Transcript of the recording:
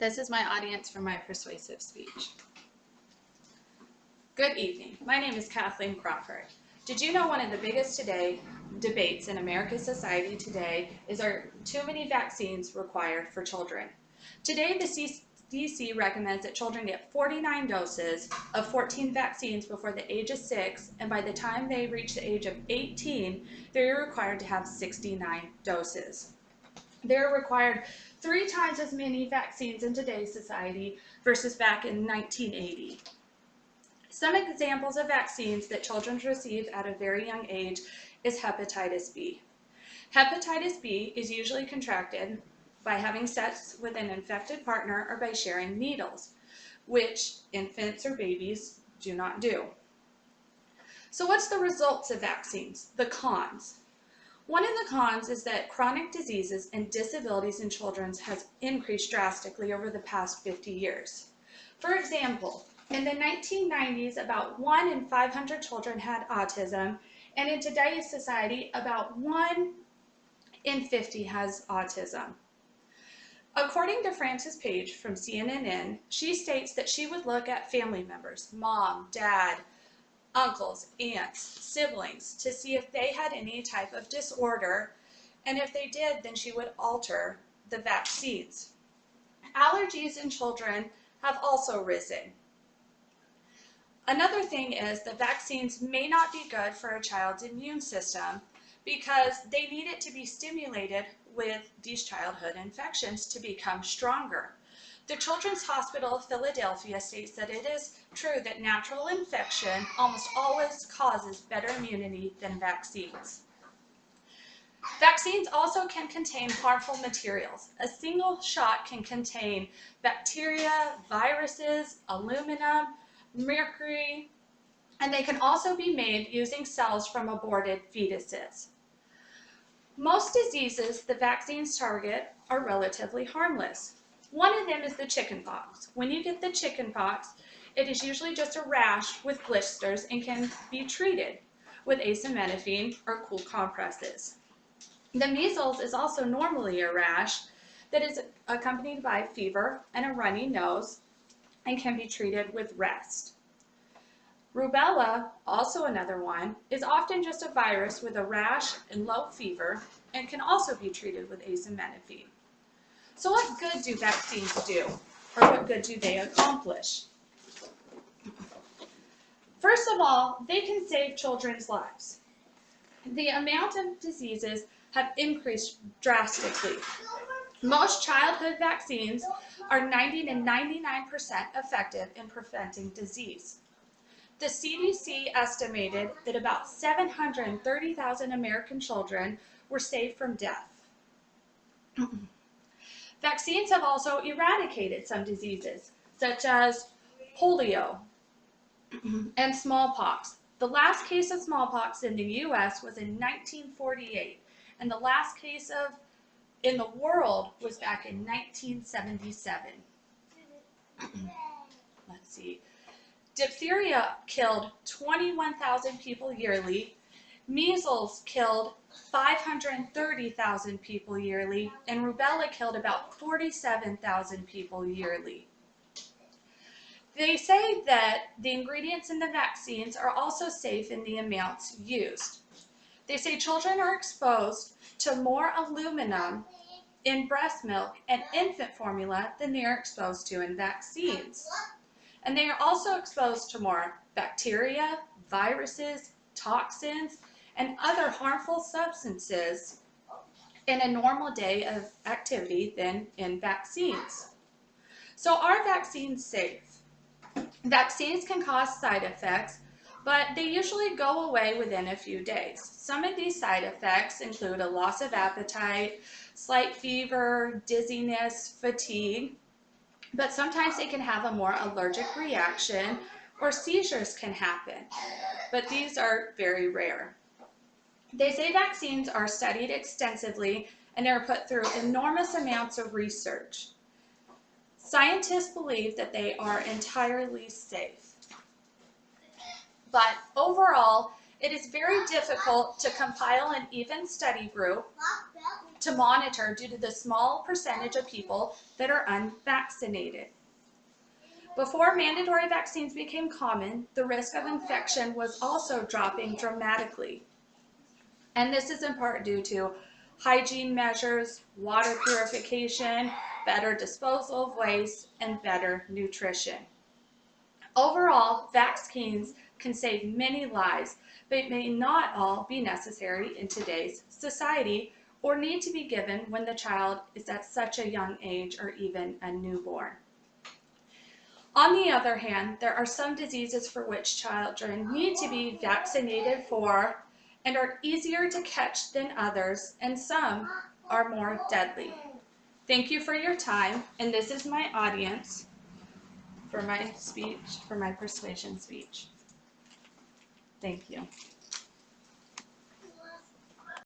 This is my audience for my persuasive speech. Good evening. My name is Kathleen Crawford. Did you know one of the biggest debates in American society today is, are too many vaccines required for children? Today, the CDC recommends that children get 49 doses of 14 vaccines before the age of 6, and by the time they reach the age of 18, they're required to have 69 doses. They're required 3 times as many vaccines in today's society versus back in 1980. Some examples of vaccines that children receive at a very young age is hepatitis B. Hepatitis B is usually contracted by having sex with an infected partner or by sharing needles, which infants or babies do not do. So what's the results of vaccines? The cons. One of the cons is that chronic diseases and disabilities in children has increased drastically over the past 50 years. For example, in the 1990s, about 1 in 500 children had autism, and in today's society, about 1 in 50 has autism. According to Frances Page from CNN, she states that she would look at family members, mom, dad, uncles, aunts, siblings, to see if they had any type of disorder, and if they did, then she would alter the vaccines. Allergies in children have also risen. Another thing is that vaccines may not be good for a child's immune system because they need it to be stimulated with these childhood infections to become stronger. The Children's Hospital of Philadelphia states that it is true that natural infection almost always causes better immunity than vaccines. Vaccines also can contain harmful materials. A single shot can contain bacteria, viruses, aluminum, mercury, and they can also be made using cells from aborted fetuses. Most diseases the vaccines target are relatively harmless. One of them is the chickenpox. When you get the chickenpox, it is usually just a rash with blisters and can be treated with acetaminophen or cool compresses. The measles is also normally a rash that is accompanied by fever and a runny nose and can be treated with rest. Rubella, also another one, is often just a virus with a rash and low fever and can also be treated with acetaminophen. So what good do vaccines do, or what good do they accomplish? First of all, they can save children's lives. The amount of diseases have increased drastically. Most childhood vaccines are 90 to 99% effective in preventing disease. The CDC estimated that about 730,000 American children were saved from death. Vaccines have also eradicated some diseases, such as polio and smallpox. The last case of smallpox in the U.S. was in 1948, and the last case in the world was back in 1977. Let's see. Diphtheria killed 21,000 people yearly. Measles killed 530,000 people yearly, and rubella killed about 47,000 people yearly. They say that the ingredients in the vaccines are also safe in the amounts used. They say children are exposed to more aluminum in breast milk and infant formula than they are exposed to in vaccines. And they are also exposed to more bacteria, viruses, toxins, and other harmful substances in a normal day of activity than in vaccines. So are vaccines safe? Vaccines can cause side effects, but they usually go away within a few days. Some of these side effects include a loss of appetite, slight fever, dizziness, fatigue, but sometimes they can have a more allergic reaction or seizures can happen, but these are very rare. They say vaccines are studied extensively and they're put through enormous amounts of research. Scientists believe that they are entirely safe. But overall, it is very difficult to compile an even study group to monitor due to the small percentage of people that are unvaccinated. Before mandatory vaccines became common, the risk of infection was also dropping dramatically. And this is in part due to hygiene measures, water purification, better disposal of waste, and better nutrition. Overall, vaccines can save many lives, but may not all be necessary in today's society or need to be given when the child is at such a young age or even a newborn. On the other hand, there are some diseases for which children need to be vaccinated for and are easier to catch than others, and some are more deadly. Thank you for your time, and this is my audience for my speech, for my persuasion speech. Thank you.